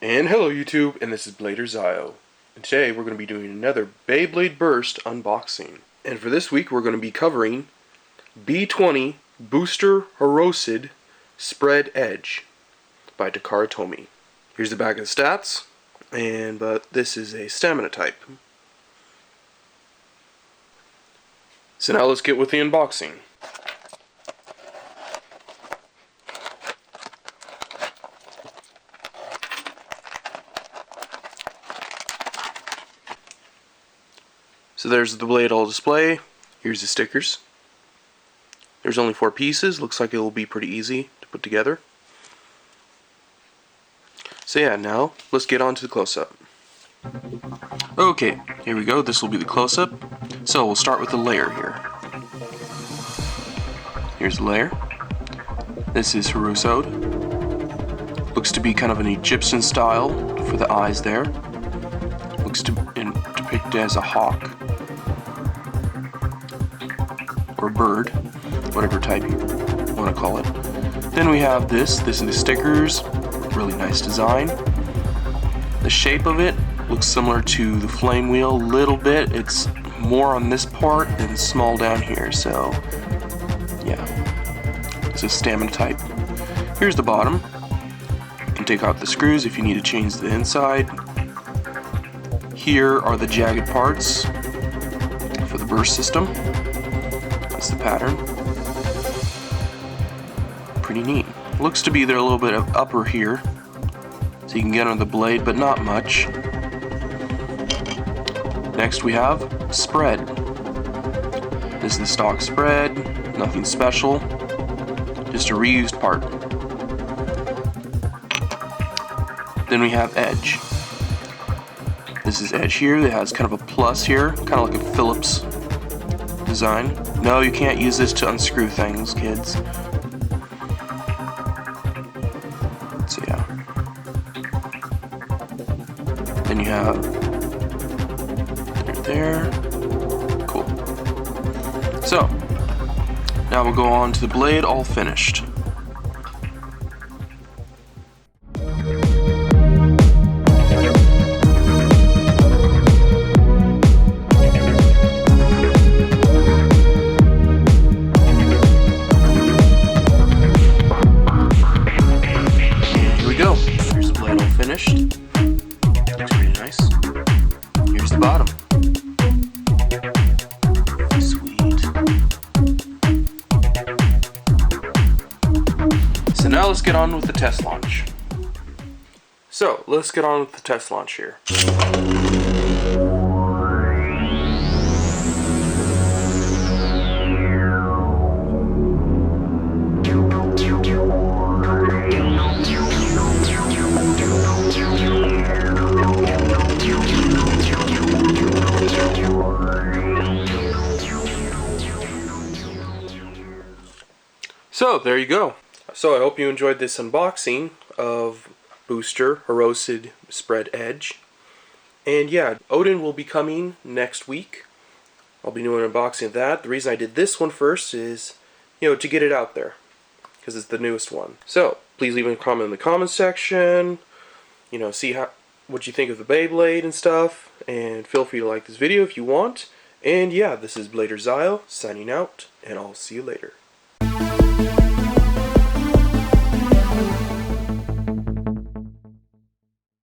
And hello YouTube, and this is Blader Ziyo. And today we're going to be doing another Beyblade Burst unboxing. And for this week we're going to be covering B20 Booster Horusood Spread Edge by Takara Tomy. Here's the back of the stats, but this is a stamina type. So now let's get with the unboxing. So there's the blade all display. Here's the stickers. There's only 4 pieces. Looks like it will be pretty easy to put together. So yeah, now let's get on to the close-up. Okay, here we go. This will be the close-up. So we'll start with the layer here. Here's the layer. This is Horusood. Looks to be kind of an Egyptian style for the eyes there. Looks to be depicted as a hawk. Or bird, whatever type you want to call it. Then we have this is the stickers, really nice design. The shape of it looks similar to the flame wheel a little bit. It's more on this part and small down here, so yeah. It's a stamina type. Here's the bottom. You can take out the screws if you need to change the inside. Here are the jagged parts for the burst system. That's the pattern. Pretty neat. Looks to be there a little bit of upper here, so you can get under the blade, but not much. Next we have spread. This is the stock spread, nothing special, just a reused part. Then we have edge. This is edge here, it has kind of a plus here, kind of like a Phillips design. No, you can't use this to unscrew things, kids. So yeah. Then you have there. Cool. So now we'll go on to the blade all finished. Finished. Looks pretty nice. Here's the bottom. Sweet. So now let's get on with the test launch. Here. So there you go. So I hope you enjoyed this unboxing of Booster Horusood Spread Edge. And yeah, Odin will be coming next week. I'll be doing an unboxing of that. The reason I did this one first is, to get it out there, because it's the newest one. So please leave a comment in the comments section. See what you think of the Beyblade and stuff. And feel free to like this video if you want. And yeah, this is Blader Ziyo signing out, and I'll see you later.